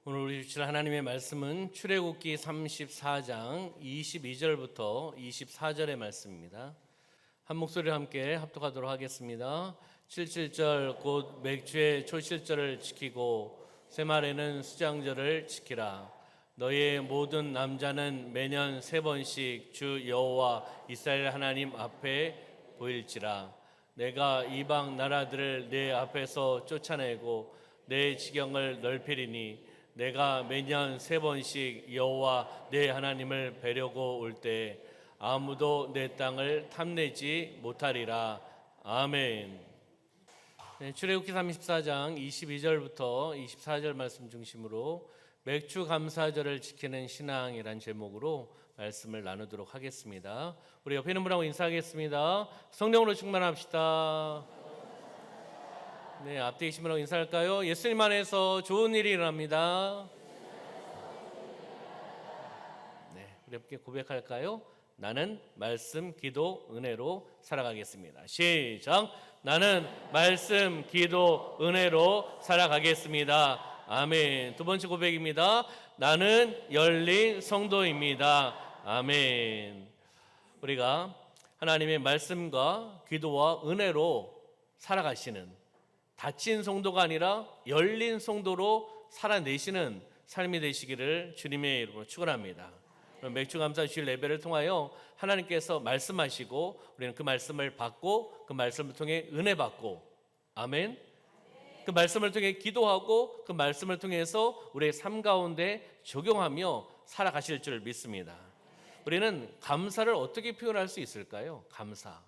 오늘 우리 주실 하나님의 말씀은 출애굽기 34장 22절부터 24절의 말씀입니다. 한 목소리로 함께 합독하도록 하겠습니다. 77절 곧 맥주의 초실절을 지키고 새말에는 수장절을 지키라. 너의 모든 남자는 매년 3번씩 주 여호와 이스라엘 하나님 앞에 보일지라. 내가 이방 나라들을 내 앞에서 쫓아내고 내 지경을 넓히리니 내가 매년 3번씩 여호와 내 하나님을 뵈려고 올 때 아무도 내 땅을 탐내지 못하리라. 아멘. 출애굽기 34장 22절부터 24절 말씀 중심으로 맥주 감사절을 지키는 신앙이란 제목으로 말씀을 나누도록 하겠습니다. 우리 옆에 있는 분하고 인사하겠습니다. 성령으로 충만합시다. 네, 앞뒤 계신 분하고 인사할까요? 예수님 안에서 좋은 일이 일어납니다. 네, 우리 함께 고백할까요? 나는 말씀, 기도, 은혜로 살아가겠습니다. 시작! 나는 말씀, 기도, 은혜로 살아가겠습니다. 아멘. 두 번째 고백입니다. 나는 열린 성도입니다. 아멘. 우리가 하나님의 말씀과 기도와 은혜로 살아가시는, 닫힌 성도가 아니라 열린 성도로 살아내시는 삶이 되시기를 주님의 이름으로 축원합니다. 맥주 감사 주일 예배를 통하여 하나님께서 말씀하시고 우리는 그 말씀을 받고 그 말씀을 통해 은혜 받고, 아멘. 그 말씀을 통해 기도하고 그 말씀을 통해서 우리의 삶 가운데 적용하며 살아가실 줄 믿습니다. 우리는 감사를 어떻게 표현할 수 있을까요? 감사.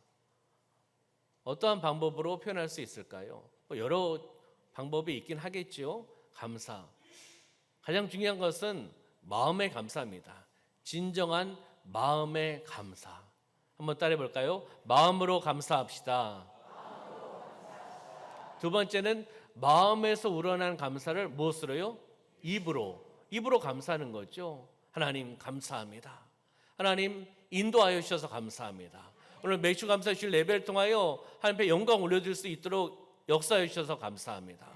어떠한 방법으로 표현할 수 있을까요? 여러 방법이 있긴 하겠죠. 감사. 가장 중요한 것은 마음의 감사입니다. 진정한 마음의 감사. 한번 따라해 볼까요? 마음으로 감사합시다. 두 번째는 마음에서 우러난 감사를 무엇으로요? 입으로 감사하는 거죠. 하나님 감사합니다. 하나님 인도하여 주셔서 감사합니다. 오늘 맥주 감사 주일 예배를 통하여 하나님께 영광 올려드릴 수 있도록 역사해 주셔서 감사합니다.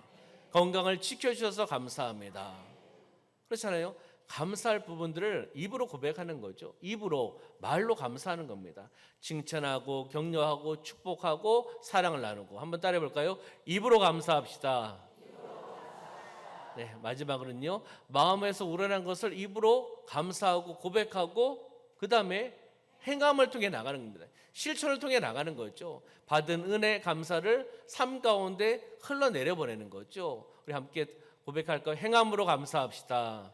건강을 지켜주셔서 감사합니다. 그렇잖아요. 감사할 부분들을 입으로 고백하는 거죠. 입으로, 말로 감사하는 겁니다. 칭찬하고 격려하고 축복하고 사랑을 나누고. 한번 따라해 볼까요? 입으로 감사합시다. 네, 마지막으로는요, 마음에서 우러난 것을 입으로 감사하고 고백하고 그 다음에 행함을 통해 나가는 겁니다. 실천을 통해 나가는 거죠. 받은 은혜 감사를 삶 가운데 흘러내려 보내는 거죠. 우리 함께 고백할까요? 행함으로 감사합시다.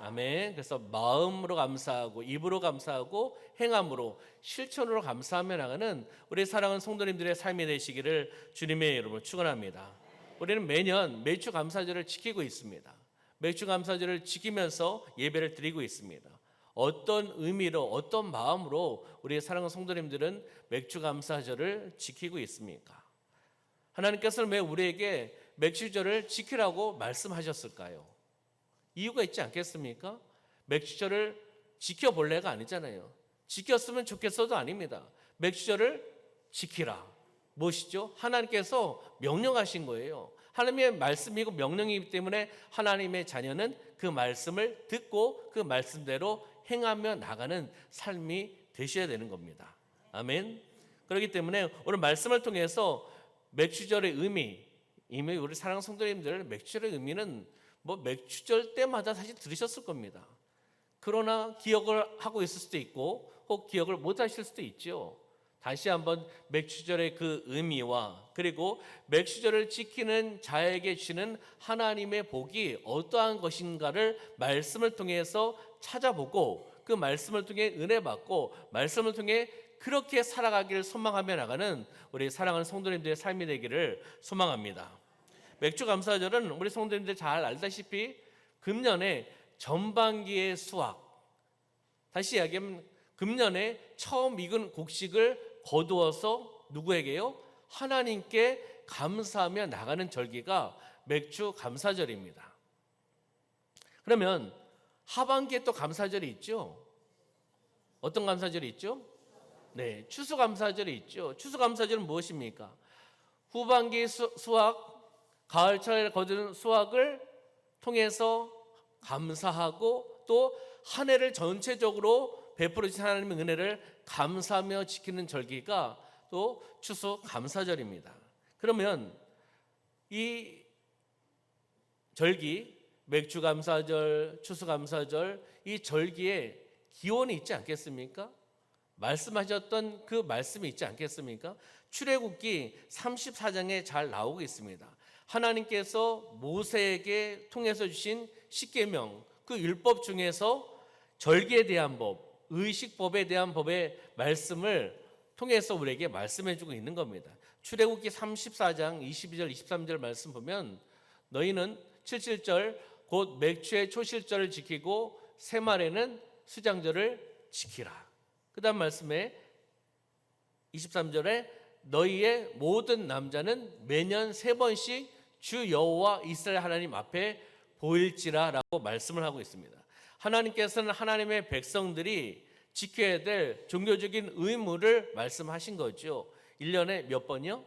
아멘. 그래서 마음으로 감사하고 입으로 감사하고 행함으로 실천으로 감사하며 나가는 우리 사랑하는 성도님들의 삶이 되시기를 주님의 이름으로 축원합니다. 우리는 매년 맥주 감사절을 지키고 있습니다. 맥주 감사절을 지키면서 예배를 드리고 있습니다. 어떤 의미로, 어떤 마음으로 우리 사랑하는 성도님들은 맥주 감사절을 지키고 있습니까? 하나님께서는 왜 우리에게 맥주절을 지키라고 말씀하셨을까요? 이유가 있지 않겠습니까? 맥주절을 지켜볼래가 아니잖아요. 지켰으면 좋겠어도 아닙니다. 맥주절을 지키라. 무엇이죠? 하나님께서 명령하신 거예요. 하나님의 말씀이고 명령이기 때문에 하나님의 자녀는 그 말씀을 듣고 그 말씀대로 행하며 나가는 삶이 되셔야 되는 겁니다. 아멘. 그렇기 때문에 오늘 말씀을 통해서 맥주절의 의미, 이미 우리 사랑하는 성도님들 맥주절의 의미는 맥주절 때마다 사실 들으셨을 겁니다. 그러나 기억을 하고 있을 수도 있고 혹 기억을 못 하실 수도 있죠. 다시 한번 맥주절의 그 의미와 그리고 맥주절을 지키는 자에게 주시는 하나님의 복이 어떠한 것인가를 말씀을 통해서 찾아보고 그 말씀을 통해 은혜 받고 말씀을 통해 그렇게 살아가기를 소망하며 나가는 우리 사랑하는 성도님들의 삶이 되기를 소망합니다. 맥주 감사절은 우리 성도님들 잘 알다시피 금년에 전반기의 수확, 다시 이야기하면 금년에 처음 익은 곡식을 거두어서 누구에게요? 하나님께 감사하며 나가는 절기가 맥주 감사절입니다. 그러면 하반기에 또 감사절이 있죠. 어떤 감사절이 있죠? 네, 추수감사절이 있죠. 추수감사절은 무엇입니까? 후반기 수확, 가을철에 거두는 수확을 통해서 감사하고 또 한 해를 전체적으로 베풀어 주신 하나님의 은혜를 감사하며 지키는 절기가 또 추수감사절입니다. 그러면 이 절기, 맥주감사절, 추수감사절, 이 절기에 기원이 있지 않겠습니까? 말씀하셨던 그 말씀이 있지 않겠습니까? 출애굽기 34장에 잘 나오고 있습니다. 하나님께서 모세에게 통해서 주신 십계명, 그 율법 중에서 절기에 대한 법, 의식법에 대한 법의 말씀을 통해서 우리에게 말씀해 주고 있는 겁니다. 출애굽기 34장 22절 23절 말씀 보면 너희는 77절 곧 맥주의 초실절을 지키고 새말에는 수장절을 지키라. 그 다음 말씀에 23절에 너희의 모든 남자는 매년 3번씩 주 여호와 이스라엘 하나님 앞에 보일지라 라고 말씀을 하고 있습니다. 하나님께서는 하나님의 백성들이 지켜야 될 종교적인 의무를 말씀하신 거죠. 1년에 몇 번이요?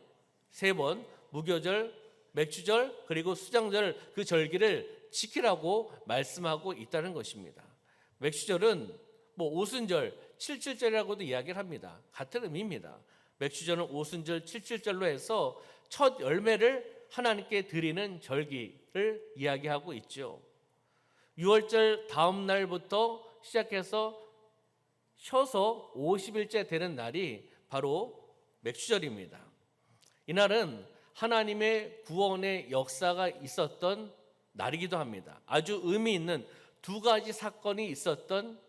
3번 무교절, 맥주절 그리고 수장절 그 절기를 지키라고 말씀하고 있다는 것입니다. 맥주절은 오순절, 칠칠절이라고도 이야기를 합니다. 같은 의미입니다. 맥주절은 오순절, 칠칠절로 해서 첫 열매를 하나님께 드리는 절기를 이야기하고 있죠. 6월절 다음 날부터 시작해서 쉬어서 50일째 되는 날이 바로 맥주절입니다. 이날은 하나님의 구원의 역사가 있었던 날이기도 합니다. 아주 의미 있는 2가지 사건이 있었던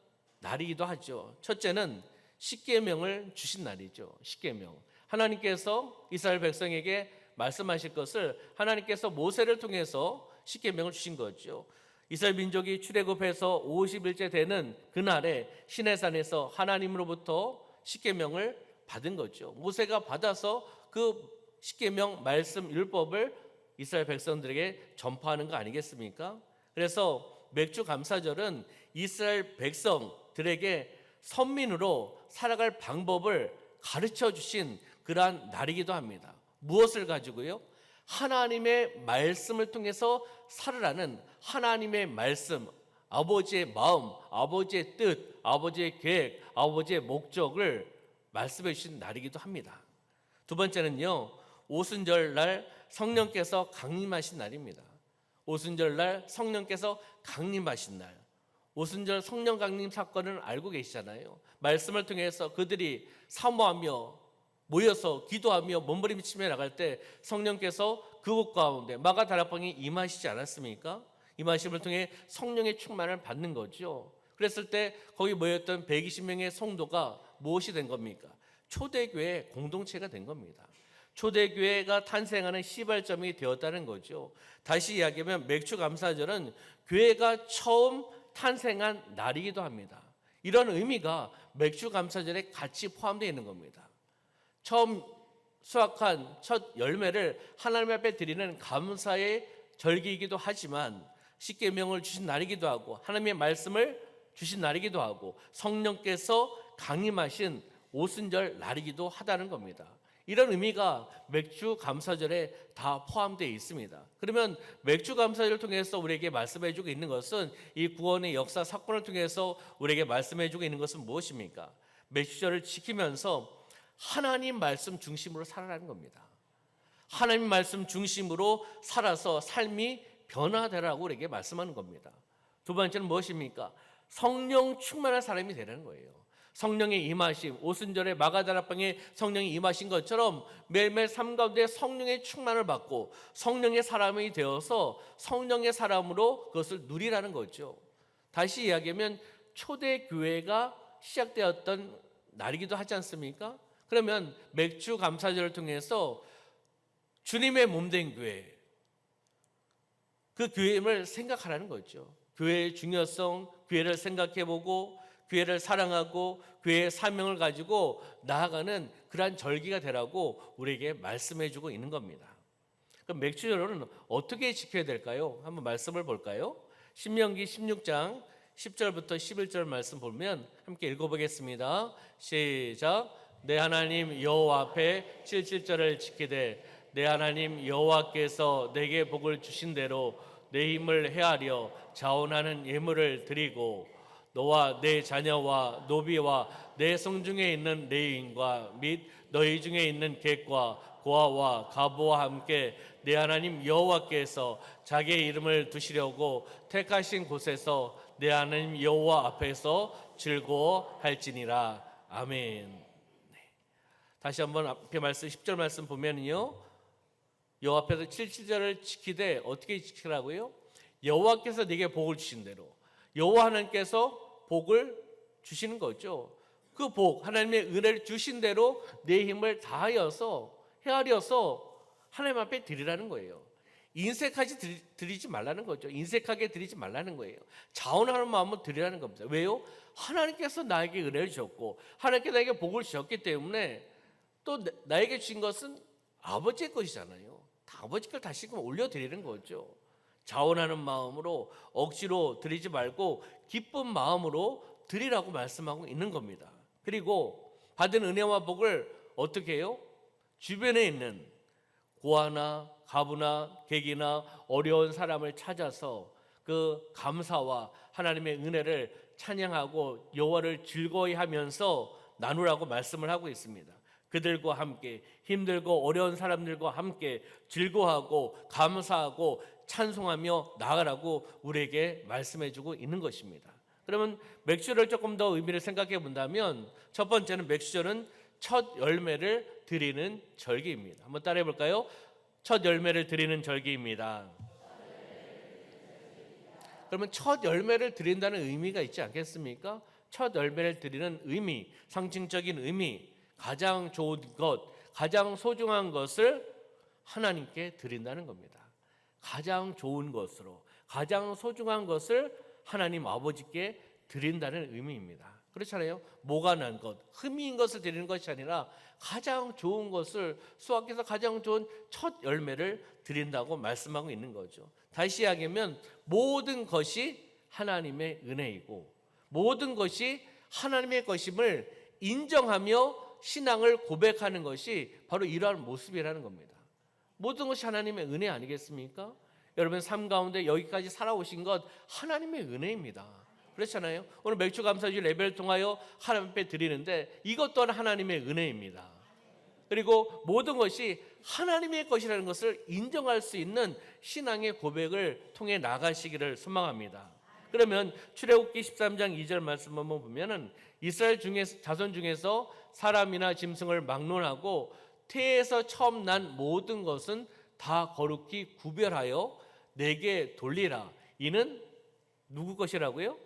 날이기도 하죠. 첫째는 십계명을 주신 날이죠. 십계명. 하나님께서 이스라엘 백성에게 말씀하실 것을 하나님께서 모세를 통해서 십계명을 주신 거죠. 이스라엘 민족이 출애굽해서 50일째 되는 그날에 시내산에서 하나님으로부터 십계명을 받은 거죠. 모세가 받아서 그 십계명 말씀 율법을 이스라엘 백성들에게 전파하는 거 아니겠습니까? 그래서 맥주 감사절은 이스라엘 백성들에게 선민으로 살아갈 방법을 가르쳐 주신 그러한 날이기도 합니다. 무엇을 가지고요? 하나님의 말씀을 통해서 살으라는 하나님의 말씀, 아버지의 마음, 아버지의 뜻, 아버지의 계획, 아버지의 목적을 말씀해 주신 날이기도 합니다. 두 번째는요, 오순절 날 성령께서 강림하신 날입니다. 오순절 날 성령께서 강림하신 날. 오순절 성령 강림 사건을 알고 계시잖아요. 말씀을 통해서 그들이 사모하며 모여서 기도하며 몸부림치며 나갈 때 성령께서 그곳 가운데 마가다락방에 임하시지 않았습니까? 임하심을 통해 성령의 충만을 받는 거죠. 그랬을 때 거기 모였던 120명의 성도가 무엇이 된 겁니까? 초대교회 공동체가 된 겁니다. 초대교회가 탄생하는 시발점이 되었다는 거죠. 다시 이야기하면 맥주감사절은 교회가 처음 탄생한 날이기도 합니다. 이런 의미가 맥주감사절에 같이 포함되어 있는 겁니다. 처음 수확한 첫 열매를 하나님 앞에 드리는 감사의 절기이기도 하지만 십계명을 주신 날이기도 하고 하나님의 말씀을 주신 날이기도 하고 성령께서 강림하신 오순절 날이기도 하다는 겁니다. 이런 의미가 맥주 감사절에 다 포함되어 있습니다. 그러면 맥주 감사절을 통해서 우리에게 말씀해 주고 있는 것은 이 구원의 역사 사건을 통해서 우리에게 말씀해 주고 있는 것은 무엇입니까? 맥주절을 지키면서 하나님 말씀 중심으로 살아라는 겁니다. 하나님 말씀 중심으로 살아서 삶이 변화되라고 우리에게 말씀하는 겁니다. 두 번째는 무엇입니까? 성령 충만한 사람이 되라는 거예요. 성령의 임하심, 오순절에 마가다락방에 성령이 임하신 것처럼 매일매일 삶 가운데 성령의 충만을 받고 성령의 사람이 되어서 성령의 사람으로 그것을 누리라는 거죠. 다시 이야기하면 초대교회가 시작되었던 날이기도 하지 않습니까? 그러면 맥주 감사절을 통해서 주님의 몸된 교회, 그 교회임을 생각하라는 거죠. 교회의 중요성, 교회를 생각해보고 교회를 사랑하고 교회의 사명을 가지고 나아가는 그러한 절기가 되라고 우리에게 말씀해주고 있는 겁니다. 그럼 맥주절은 어떻게 지켜야 될까요? 한번 말씀을 볼까요? 신명기 16장 10절부터 11절 말씀 보면 함께 읽어보겠습니다. 시작. 내 하나님 여호와 앞에 77절을 지키되 내 하나님 여호와께서 내게 복을 주신 대로 내 힘을 헤아려 자원하는 예물을 드리고 너와 내 자녀와 노비와 내 성중에 있는 레위인과 및 너희 중에 있는 객과 고아와 가부와 함께 내 하나님 여호와께서 자기의 이름을 두시려고 택하신 곳에서 내 하나님 여호와 앞에서 즐거워할지니라. 아멘. 네. 다시 한번 앞에 말씀 10절 말씀 보면요, 여호와 앞에서 7절을 지키되 어떻게 지키라고요? 여호와께서 네게 복을 주신 대로, 여호와 하나님께서 복을 주시는 거죠. 그 복, 하나님의 은혜를 주신 대로 내 힘을 다하여서 헤아려서 하나님 앞에 드리라는 거예요. 인색하게 드리지 말라는 거죠. 인색하게 드리지 말라는 거예요. 자원하는 마음으로 드리라는 겁니다. 왜요? 하나님께서 나에게 은혜를 주셨고 하나님께서 나에게 복을 주셨기 때문에 또 나에게 주신 것은 아버지의 것이잖아요. 다 아버지 걸 다시금 올려드리는 거죠. 자원하는 마음으로 억지로 드리지 말고 기쁜 마음으로 드리라고 말씀하고 있는 겁니다. 그리고 받은 은혜와 복을 어떻게 해요? 주변에 있는 고아나 가부나 객이나 어려운 사람을 찾아서 그 감사와 하나님의 은혜를 찬양하고 여호와를 즐거이 하면서 나누라고 말씀을 하고 있습니다. 그들과 함께 힘들고 어려운 사람들과 함께 즐거워하고 감사하고 찬송하며 나아가라고 우리에게 말씀해주고 있는 것입니다. 그러면 맥주를 조금 더 의미를 생각해 본다면 첫 번째는 맥주절은 첫 열매를 드리는 절기입니다. 한번 따라해 볼까요? 첫 열매를 드리는 절기입니다. 그러면 첫 열매를 드린다는 의미가 있지 않겠습니까? 첫 열매를 드리는 의미, 상징적인 의미, 가장 좋은 것, 가장 소중한 것을 하나님께 드린다는 겁니다. 가장 좋은 것으로, 가장 소중한 것을 하나님 아버지께 드린다는 의미입니다. 그렇잖아요. 모가 난 것, 흠인 것을 드리는 것이 아니라 가장 좋은 것을, 수확해서 가장 좋은 첫 열매를 드린다고 말씀하고 있는 거죠. 다시 이야기하면 모든 것이 하나님의 은혜이고 모든 것이 하나님의 것임을 인정하며 신앙을 고백하는 것이 바로 이러한 모습이라는 겁니다. 모든 것이 하나님의 은혜 아니겠습니까? 여러분 삶 가운데 여기까지 살아오신 것 하나님의 은혜입니다. 그렇잖아요. 오늘 맥주 감사주 예배를 통하여 하나님 앞에 드리는데 이것 또한 하나님의 은혜입니다. 그리고 모든 것이 하나님의 것이라는 것을 인정할 수 있는 신앙의 고백을 통해 나가시기를 소망합니다. 그러면 출애굽기 13장 2절 말씀 한번 보면은 이스라엘 자손 중에서 사람이나 짐승을 막론하고 태에서 처음 난 모든 것은 다 거룩히 구별하여 내게 돌리라. 이는 누구 것이라고요?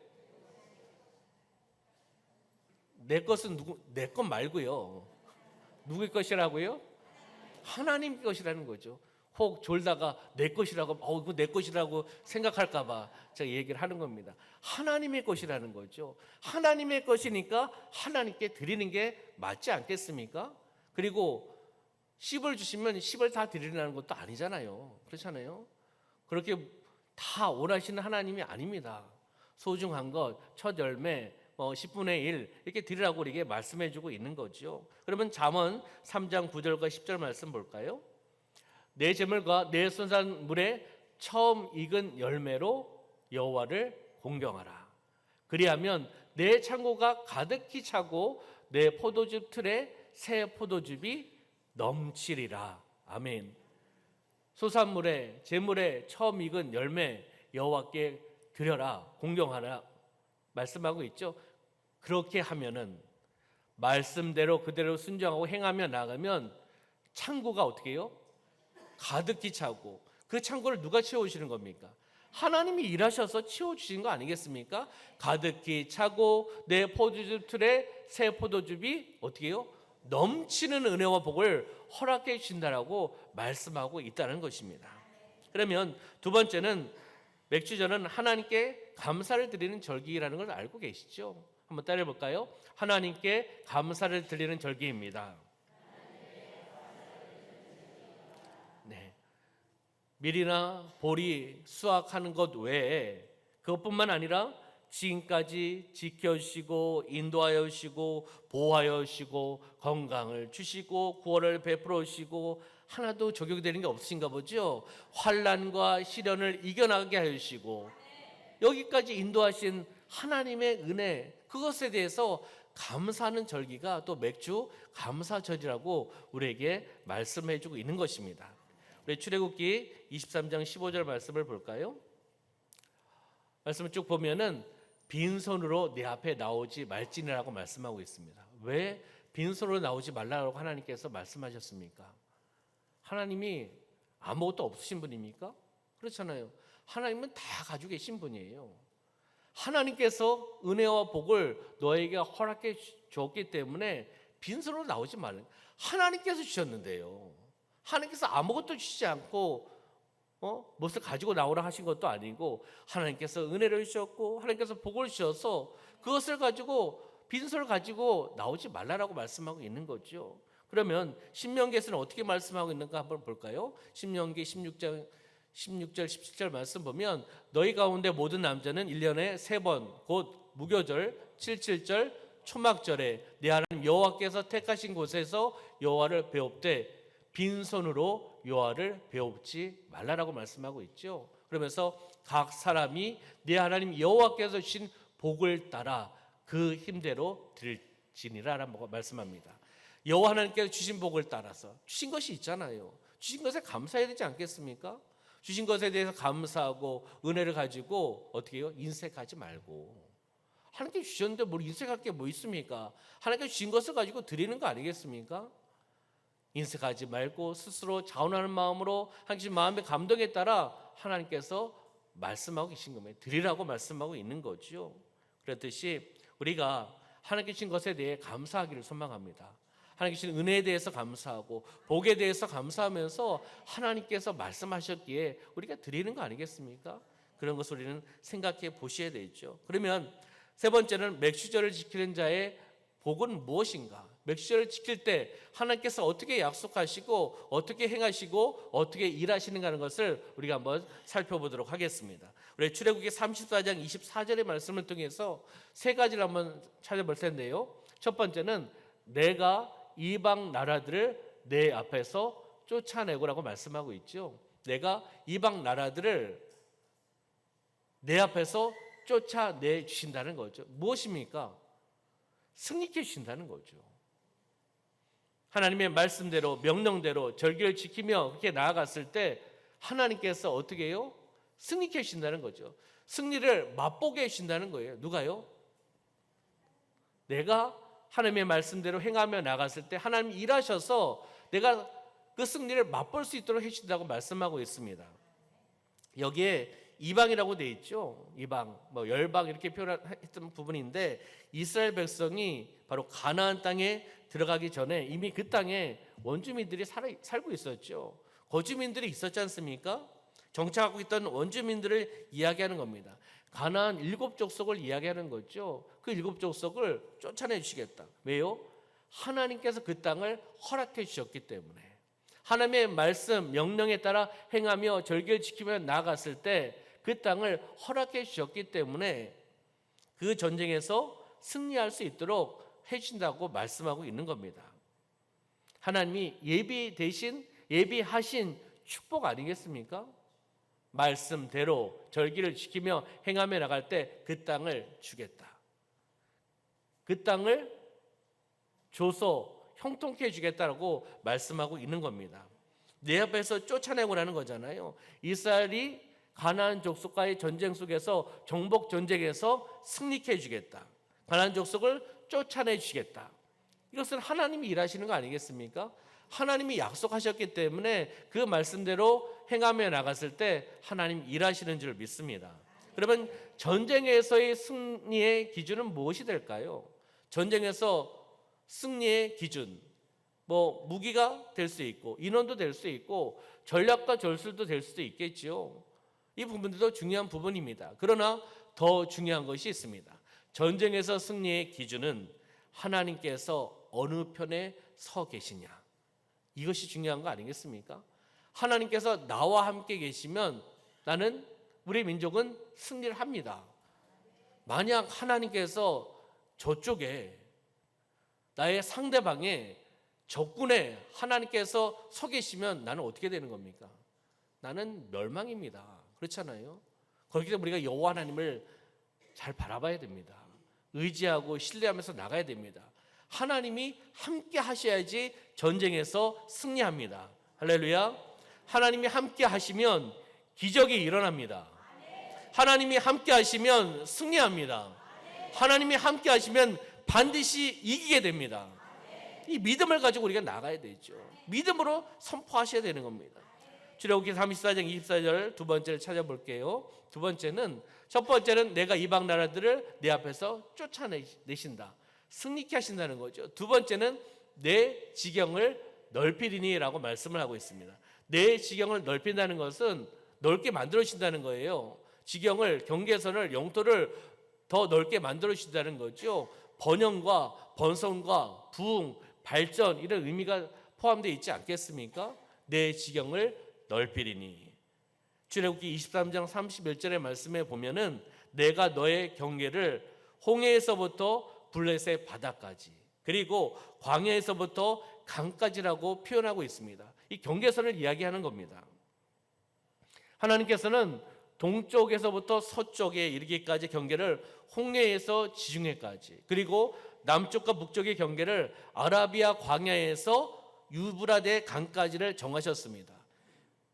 내 것은 내 것 말고요. 누구의 것이라고요? 하나님 것이라는 거죠. 혹 졸다가 내 것이라고, 이거 내 것이라고 생각할까봐 제가 얘기를 하는 겁니다. 하나님의 것이라는 거죠. 하나님의 것이니까 하나님께 드리는 게 맞지 않겠습니까? 그리고 10을 주시면 10을 다 드리라는 것도 아니잖아요. 그렇잖아요. 그렇게 다 원하시는 하나님이 아닙니다. 소중한 것, 첫 열매, 10분의 1 이렇게 드리라고 우리에게 말씀해주고 있는 거죠. 그러면 잠언 3장 9절과 10절 말씀 볼까요? 내 재물과 내 순산물에 처음 익은 열매로 여호와를 공경하라. 그리하면 내 창고가 가득히 차고 내 포도즙 틀에 새 포도즙이 넘치리라. 아멘. 소산물에 재물에 처음 익은 열매 여호와께 드려라, 공경하라 말씀하고 있죠. 그렇게 하면은 말씀대로 그대로 순종하고 행하며 나가면 창고가 어떻게 해요? 가득히 차고 그 창고를 누가 채워주시는 겁니까? 하나님이 일하셔서 채워주신 거 아니겠습니까? 가득히 차고 내 포도즙 틀에 새 포도즙이 어떻게 해요? 넘치는 은혜와 복을 허락해 주신다라고 말씀하고 있다는 것입니다. 그러면 두 번째는 맥주절은 하나님께 감사를 드리는 절기라는 걸 알고 계시죠? 한번 따라해 볼까요? 하나님께 감사를 드리는 절기입니다. 네. 밀이나 보리 수확하는 것 외에 그것뿐만 아니라 지금까지 지켜주시고 인도하여 주시고 보호하여 주시고 건강을 주시고 구원을 베풀어 주시고 하나도 적용되는 게 없으신가 보죠. 환난과 시련을 이겨나가게 하시고 여기까지 인도하신 하나님의 은혜, 그것에 대해서 감사하는 절기가 또 맥주 감사절이라고 우리에게 말씀해 주고 있는 것입니다. 우리 출애굽기 23장 15절 말씀을 볼까요? 말씀을 쭉 보면은 빈손으로 내 앞에 나오지 말지니라고 말씀하고 있습니다. 왜 빈손으로 나오지 말라고 하나님께서 말씀하셨습니까? 하나님이 아무것도 없으신 분입니까? 그렇잖아요. 하나님은 다 가지고 계신 분이에요. 하나님께서 은혜와 복을 너에게 허락해 줬기 때문에 빈손으로 나오지 말라. 하나님께서 주셨는데요. 하나님께서 아무것도 주시지 않고 무엇을 가지고 나오라 하신 것도 아니고 하나님께서 은혜를 주셨고 하나님께서 복을 주셔서 그것을 가지고 빈손을 가지고 나오지 말라라고 말씀하고 있는 거죠. 그러면 신명기에서는 어떻게 말씀하고 있는가 한번 볼까요? 신명기 16장 16절 17절 말씀 보면 너희 가운데 모든 남자는 1년에 3번 곧 무교절 77절 초막절에 내 하나님 여호와께서 택하신 곳에서 여호와를 배웁되 빈손으로 여호와를 배웁지 말라라고 말씀하고 있죠. 그러면서 각 사람이 내 하나님 여호와께서 주신 복을 따라 그 힘대로 드릴지니라라고 말씀합니다. 여호와 하나님께서 주신 복을 따라서 주신 것이 있잖아요. 주신 것에 감사해야 되지 않겠습니까? 주신 것에 대해서 감사하고 은혜를 가지고 어떻게 해요? 인색하지 말고 하나님께 주셨는데 뭘 인색할 게 뭐 있습니까? 하나님께 주신 것을 가지고 드리는 거 아니겠습니까? 인색하지 말고 스스로 자원하는 마음으로 하나님 마음의 감동에 따라 하나님께서 말씀하고 계신 겁니다. 드리라고 말씀하고 있는 거죠. 그렇듯이 우리가 하나님께 주신 것에 대해 감사하기를 소망합니다. 하나님께 주신 은혜에 대해서 감사하고 복에 대해서 감사하면서 하나님께서 말씀하셨기에 우리가 드리는 거 아니겠습니까? 그런 것을 우리는 생각해 보셔야 되죠. 그러면 세 번째는 맥주절을 지키는 자의 복은 무엇인가? 맥주절을 지킬 때 하나님께서 어떻게 약속하시고 어떻게 행하시고 어떻게 일하시는가 하는 것을 우리가 한번 살펴보도록 하겠습니다. 우리 출애굽기 34장 24절의 말씀을 통해서 세 가지를 한번 찾아볼 텐데요. 첫 번째는 내가 이방 나라들을 내 앞에서 쫓아내고라고 말씀하고 있죠. 내가 이방 나라들을 내 앞에서 쫓아내 주신다는 거죠. 무엇입니까? 승리케 주신다는 거죠. 하나님의 말씀대로 명령대로 절기를 지키며 그렇게 나아갔을 때 하나님께서 어떻게 해요? 승리케 주신다는 거죠. 승리를 맛보게 해주신다는 거예요. 누가요? 내가 하나님의 말씀대로 행하며 나갔을 때 하나님이 일하셔서 내가 그 승리를 맛볼 수 있도록 해주신다고 말씀하고 있습니다. 여기에 이방이라고 되어 있죠. 이방, 열방 이렇게 표현했던 부분인데 이스라엘 백성이 바로 가나안 땅에 들어가기 전에 이미 그 땅에 원주민들이 살고 있었죠. 거주민들이 있었지 않습니까? 정착하고 있던 원주민들을 이야기하는 겁니다. 가나안 7족속을 이야기하는 거죠. 그 7족속을 쫓아내 주시겠다. 왜요? 하나님께서 그 땅을 허락해 주셨기 때문에. 하나님의 말씀, 명령에 따라 행하며 절기를 지키며 나아갔을 때 그 땅을 허락해 주셨기 때문에 그 전쟁에서 승리할 수 있도록 해주신다고 말씀하고 있는 겁니다. 하나님이 예비하신 축복 아니겠습니까? 말씀대로 절기를 지키며 행하며 나갈 때 그 땅을 주겠다. 그 땅을 줘서 형통케 해주겠다라고 말씀하고 있는 겁니다. 내 앞에서 쫓아내고라는 거잖아요. 이스라엘이 가나안 족속과의 전쟁 속에서 정복 전쟁에서 승리케 해주겠다. 가나안 족속을 쫓아내 주시겠다. 이것은 하나님이 일하시는 거 아니겠습니까? 하나님이 약속하셨기 때문에 그 말씀대로 행하며 나갔을 때 하나님 일하시는 줄 믿습니다. 그러면 전쟁에서의 승리의 기준은 무엇이 될까요? 전쟁에서 승리의 기준, 무기가 될 수 있고 인원도 될 수 있고 전략과 전술도 될 수도 있겠죠. 이 부분들도 중요한 부분입니다. 그러나 더 중요한 것이 있습니다. 전쟁에서 승리의 기준은 하나님께서 어느 편에 서 계시냐, 이것이 중요한 거 아니겠습니까? 하나님께서 나와 함께 계시면 나는, 우리 민족은 승리를 합니다. 만약 하나님께서 저쪽에 나의 상대방에 적군에 하나님께서 서 계시면 나는 어떻게 되는 겁니까? 나는 멸망입니다. 그렇잖아요. 그렇기 때문에 우리가 여호와 하나님을 잘 바라봐야 됩니다. 의지하고 신뢰하면서 나가야 됩니다. 하나님이 함께 하셔야지 전쟁에서 승리합니다. 할렐루야. 하나님이 함께 하시면 기적이 일어납니다. 하나님이 함께 하시면 승리합니다. 하나님이 함께 하시면 반드시 이기게 됩니다. 이 믿음을 가지고 우리가 나가야 되죠. 믿음으로 선포하셔야 되는 겁니다. 출애굽기 34장 24절 두 번째를 찾아볼게요. 두 번째는, 첫 번째는 내가 이방 나라들을 내 앞에서 쫓아내신다, 승리케 하신다는 거죠. 두 번째는 내 지경을 넓히리니라고 말씀을 하고 있습니다. 내 지경을 넓힌다는 것은 넓게 만들어 주신다는 거예요. 지경을, 경계선을, 영토를 더 넓게 만들어 주신다는 거죠. 번영과 번성과 부흥, 발전, 이런 의미가 포함되어 있지 않겠습니까? 내 지경을 넓히리니. 출애굽기 23장 31절의 말씀에 보면은 내가 너의 경계를 홍해에서부터 블레셋 바다까지, 그리고 광야에서부터 강까지라고 표현하고 있습니다. 이 경계선을 이야기하는 겁니다. 하나님께서는 동쪽에서부터 서쪽에 이르기까지 경계를 홍해에서 지중해까지, 그리고 남쪽과 북쪽의 경계를 아라비아 광야에서 유브라데 강까지를 정하셨습니다.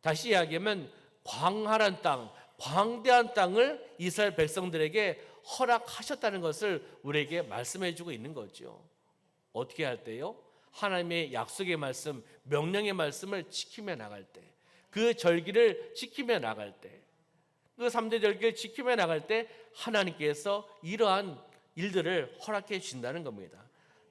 다시 이야기하면 광활한 땅, 광대한 땅을 이스라엘 백성들에게 허락하셨다는 것을 우리에게 말씀해 주고 있는 거죠. 어떻게 할 때요? 하나님의 약속의 말씀, 명령의 말씀을 지키며 나갈 때, 그 절기를 지키며 나갈 때, 그 3대 절기를 지키며 나갈 때 하나님께서 이러한 일들을 허락해 주신다는 겁니다.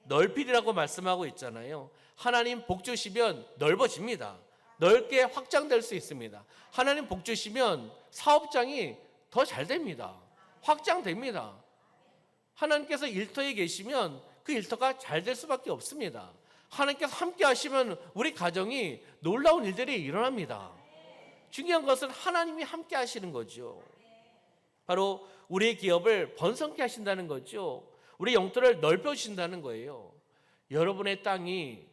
넓히리라고 말씀하고 있잖아요. 하나님 복 주시면 넓어집니다. 넓게 확장될 수 있습니다. 하나님 복 주시면 사업장이 더 잘 됩니다. 확장됩니다. 하나님께서 일터에 계시면 그 일터가 잘 될 수밖에 없습니다. 하나님께서 함께 하시면 우리 가정이 놀라운 일들이 일어납니다. 중요한 것은 하나님이 함께 하시는 거죠. 바로 우리의 기업을 번성케 하신다는 거죠. 우리 영토를 넓혀주신다는 거예요. 여러분의 땅이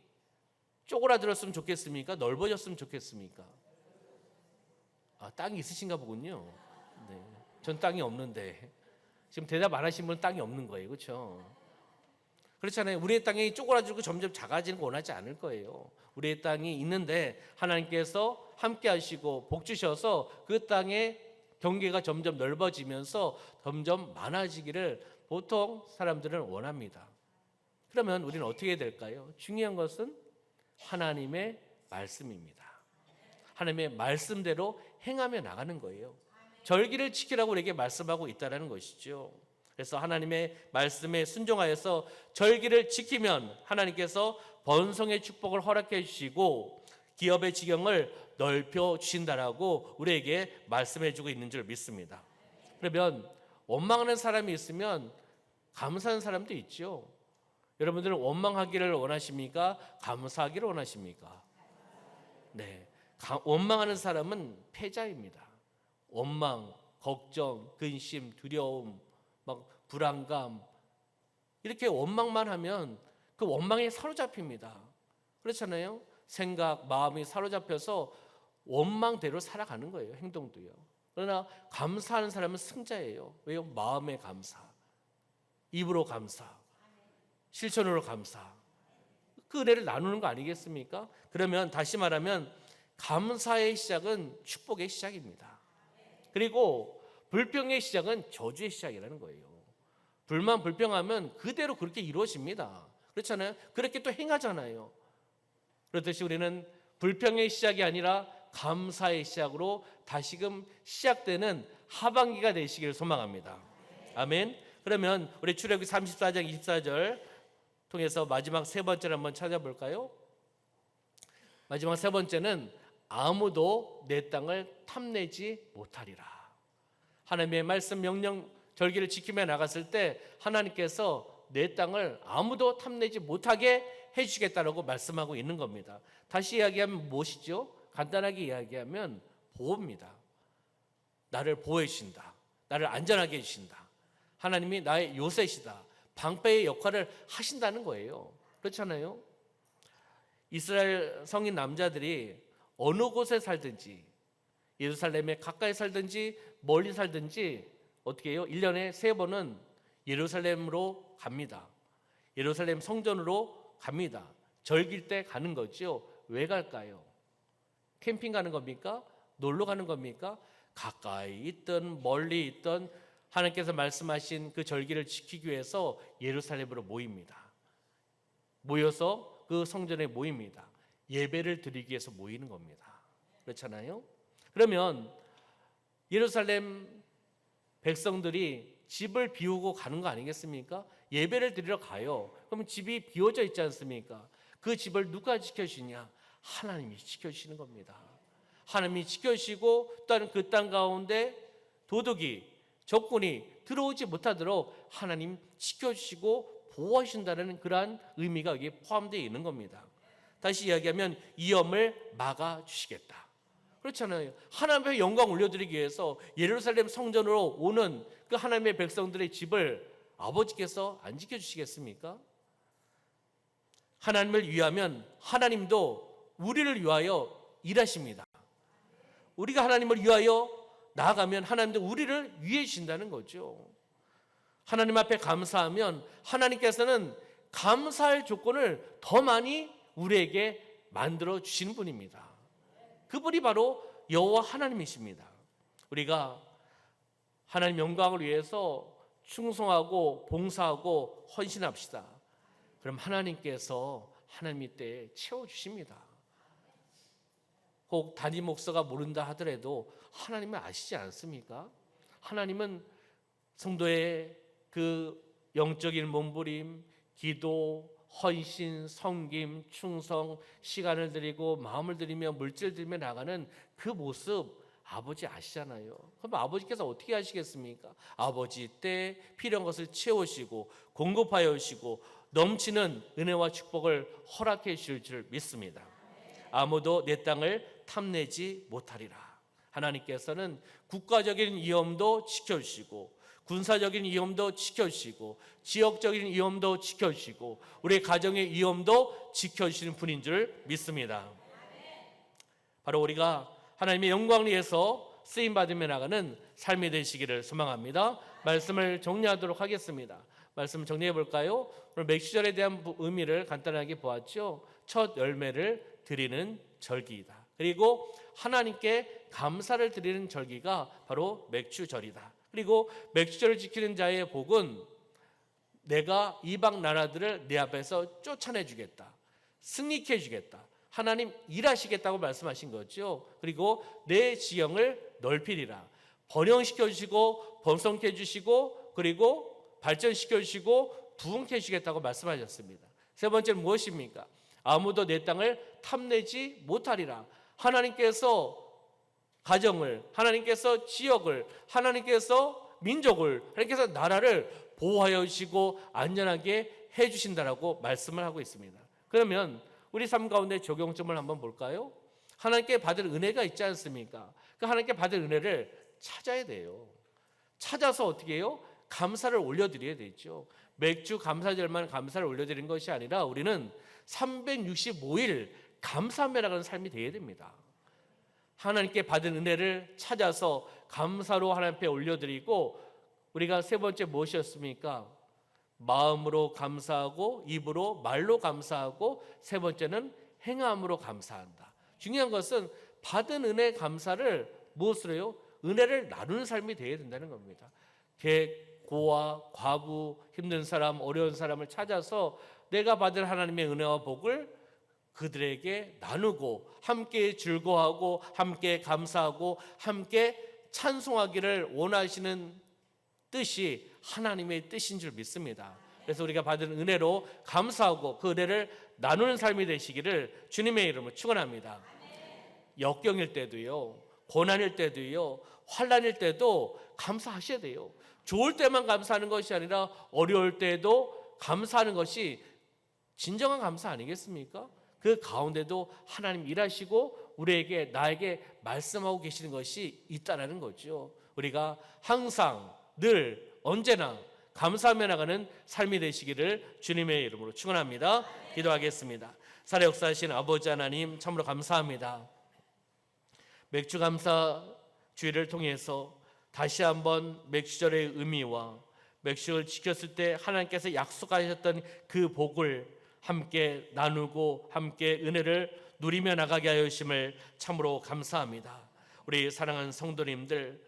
쪼그라들었으면 좋겠습니까? 넓어졌으면 좋겠습니까? 땅이 있으신가 보군요. 네. 전 땅이 없는데. 지금 대답 안 하신 분은 땅이 없는 거예요. 그렇죠? 그렇잖아요. 우리의 땅이 쪼그라들고 점점 작아지는 거 원하지 않을 거예요. 우리의 땅이 있는데 하나님께서 함께 하시고 복 주셔서 그 땅의 경계가 점점 넓어지면서 점점 많아지기를 보통 사람들은 원합니다. 그러면 우리는 어떻게 해야 될까요? 중요한 것은 하나님의 말씀입니다. 하나님의 말씀대로 행하며 나가는 거예요. 절기를 지키라고 우리에게 말씀하고 있다는 것이죠. 그래서 하나님의 말씀에 순종하여서 절기를 지키면 하나님께서 번성의 축복을 허락해 주시고 기업의 지경을 넓혀 주신다라고 우리에게 말씀해 주고 있는 줄 믿습니다. 그러면 원망하는 사람이 있으면 감사하는 사람도 있죠. 여러분들은 원망하기를 원하십니까? 감사하기를 원하십니까? 네, 원망하는 사람은 패자입니다. 원망, 걱정, 근심, 두려움, 막 불안감, 이렇게 원망만 하면 그 원망에 사로잡힙니다. 그렇잖아요. 생각, 마음이 사로잡혀서 원망대로 살아가는 거예요. 행동도요. 그러나 감사하는 사람은 승자예요. 왜요? 마음의 감사, 입으로 감사, 실천으로 감사, 그 은혜를 나누는 거 아니겠습니까? 그러면 다시 말하면 감사의 시작은 축복의 시작입니다. 그리고 불평의 시작은 저주의 시작이라는 거예요. 불만 불평하면 그대로 그렇게 이루어집니다. 그렇잖아요. 그렇게 또 행하잖아요. 그렇듯이 우리는 불평의 시작이 아니라 감사의 시작으로 다시금 시작되는 하반기가 되시기를 소망합니다. 아멘. 그러면 우리 출애굽기 34장 24절 통해서 마지막 세 번째를 한번 찾아볼까요? 마지막 세 번째는 아무도 내 땅을 탐내지 못하리라. 하나님의 말씀, 명령, 절기를 지키며 나갔을 때 하나님께서 내 땅을 아무도 탐내지 못하게 해주시겠다라고 말씀하고 있는 겁니다. 다시 이야기하면 무엇이죠? 간단하게 이야기하면 보호입니다. 나를 보호해 주신다. 나를 안전하게 해주신다. 하나님이 나의 요새시다. 방패의 역할을 하신다는 거예요. 그렇잖아요. 이스라엘 성인 남자들이 어느 곳에 살든지 예루살렘에 가까이 살든지 멀리 살든지 어떻게 해요? 1년에 3번은 예루살렘으로 갑니다. 예루살렘 성전으로 갑니다. 절기일 때 가는 거죠. 왜 갈까요? 캠핑 가는 겁니까? 놀러 가는 겁니까? 가까이 있든 멀리 있든 하나님께서 말씀하신 그 절기를 지키기 위해서 예루살렘으로 모입니다. 모여서 그 성전에 모입니다. 예배를 드리기 위해서 모이는 겁니다. 그렇잖아요? 그러면 예루살렘 백성들이 집을 비우고 가는 거 아니겠습니까? 예배를 드리러 가요. 그러면 집이 비워져 있지 않습니까? 그 집을 누가 지켜주냐? 하나님이 지켜주시는 겁니다. 하나님이 지켜주시고 또한 그 땅 가운데 도둑이 적군이 들어오지 못하도록 하나님 지켜주시고 보호하신다는 그러한 의미가 여기에 포함되어 있는 겁니다. 다시 이야기하면 위험을 막아주시겠다. 그렇잖아요. 하나님의 영광 올려드리기 위해서 예루살렘 성전으로 오는 그 하나님의 백성들의 집을 아버지께서 안 지켜주시겠습니까? 하나님을 위하면 하나님도 우리를 위하여 일하십니다. 우리가 하나님을 위하여 나아가면 하나님도 우리를 위해 주신다는 거죠. 하나님 앞에 감사하면 하나님께서는 감사할 조건을 더 많이 우리에게 만들어 주시는 분입니다. 그분이 바로 여호와 하나님이십니다. 우리가 하나님 영광을 위해서 충성하고 봉사하고 헌신합시다. 그럼 하나님께서 하나님의 때에 채워주십니다. 혹 담임 목사가 모른다 하더라도 하나님은 아시지 않습니까? 하나님은 성도의 그 영적인 몸부림, 기도, 헌신, 섬김, 충성, 시간을 드리고 마음을 드리며 물질을 드리며 나가는 그 모습 아버지 아시잖아요. 그럼 아버지께서 어떻게 하시겠습니까? 아버지 때 필요한 것을 채우시고 공급하여 주시고 넘치는 은혜와 축복을 허락해 주실 줄 믿습니다. 아무도 내 땅을 탐내지 못하리라. 하나님께서는 국가적인 위험도 지켜주시고 군사적인 위험도 지켜주시고 지역적인 위험도 지켜주시고 우리 가정의 위험도 지켜주시는 분인 줄 믿습니다. 바로 우리가 하나님의 영광을 위해서 쓰임받으며 나가는 삶이 되시기를 소망합니다. 말씀을 정리하도록 하겠습니다. 말씀을 정리해 볼까요? 오늘 맥주절에 대한 의미를 간단하게 보았죠. 첫 열매를 드리는 절기이다. 그리고 하나님께 감사를 드리는 절기가 바로 맥주절이다. 그리고 맥주절을 지키는 자의 복은 내가 이방 나라들을 내 앞에서 쫓아내 주겠다. 승리케 해주겠다. 하나님 일하시겠다고 말씀하신 거죠. 그리고 내 지형을 넓히리라. 번영시켜 주시고 번성케 해주시고 그리고 발전시켜 주시고 부흥케 해주시겠다고 말씀하셨습니다. 세 번째는 무엇입니까? 아무도 내 땅을 탐내지 못하리라. 하나님께서 가정을, 하나님께서 지역을, 하나님께서 민족을, 하나님께서 나라를 보호하여 주시고 안전하게 해주신다라고 말씀을 하고 있습니다. 그러면 우리 삶 가운데 적용점을 한번 볼까요? 하나님께 받을 은혜가 있지 않습니까? 그 하나님께 받을 은혜를 찾아야 돼요. 찾아서 어떻게 해요? 감사를 올려드려야 되죠. 맥주 감사절만 감사를 올려드리는 것이 아니라 우리는 365일 감사하며 나가는 삶이 되어야 됩니다. 하나님께 받은 은혜를 찾아서 감사로 하나님 앞에 올려드리고 우리가 세 번째 무엇이었습니까? 마음으로 감사하고 입으로 말로 감사하고 세 번째는 행함으로 감사한다. 중요한 것은 받은 은혜 감사를 무엇으로 해요? 은혜를 나누는 삶이 되어야 된다는 겁니다. 고아, 과부, 힘든 사람, 어려운 사람을 찾아서 내가 받은 하나님의 은혜와 복을 그들에게 나누고 함께 즐거워하고 함께 감사하고 함께 찬송하기를 원하시는 뜻이 하나님의 뜻인 줄 믿습니다. 그래서 우리가 받은 은혜로 감사하고 그 은혜를 나누는 삶이 되시기를 주님의 이름으로 축원합니다. 역경일 때도요, 고난일 때도요, 환난일 때도 감사하셔야 돼요. 좋을 때만 감사하는 것이 아니라 어려울 때도 감사하는 것이 진정한 감사 아니겠습니까? 그 가운데도 하나님 일하시고 우리에게 나에게 말씀하고 계시는 것이 있다라는 거죠. 우리가 항상 늘 언제나 감사하며 나가는 삶이 되시기를 주님의 이름으로 축원합니다. 기도하겠습니다. 살아 역사하신 아버지 하나님 참으로 감사합니다. 맥주 감사 주일을 통해서 다시 한번 맥주절의 의미와 맥주를 지켰을 때 하나님께서 약속하셨던 그 복을 함께 나누고 함께 은혜를 누리며 나가게 하여 주심을 참으로 감사합니다. 우리 사랑하는 성도님들,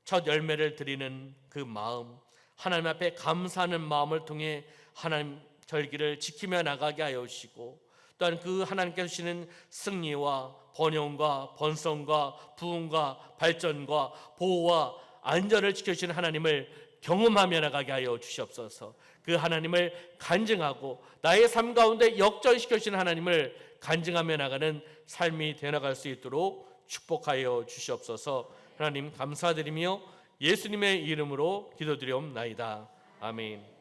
첫 열매를 드리는 그 마음, 하나님 앞에 감사하는 마음을 통해 하나님 절기를 지키며 나가게 하여 주시고, 또한 그 하나님께서 주시는 승리와 번영과 번성과 부흥과 발전과 보호와 안전을 지켜주시는 하나님을 경험하며 나가게 하여 주시옵소서. 그 하나님을 간증하고 나의 삶 가운데 역전시켜 주시는 하나님을 간증하며 나가는 삶이 되어나갈 수 있도록 축복하여 주시옵소서. 하나님 감사드리며 예수님의 이름으로 기도드리옵나이다. 아멘.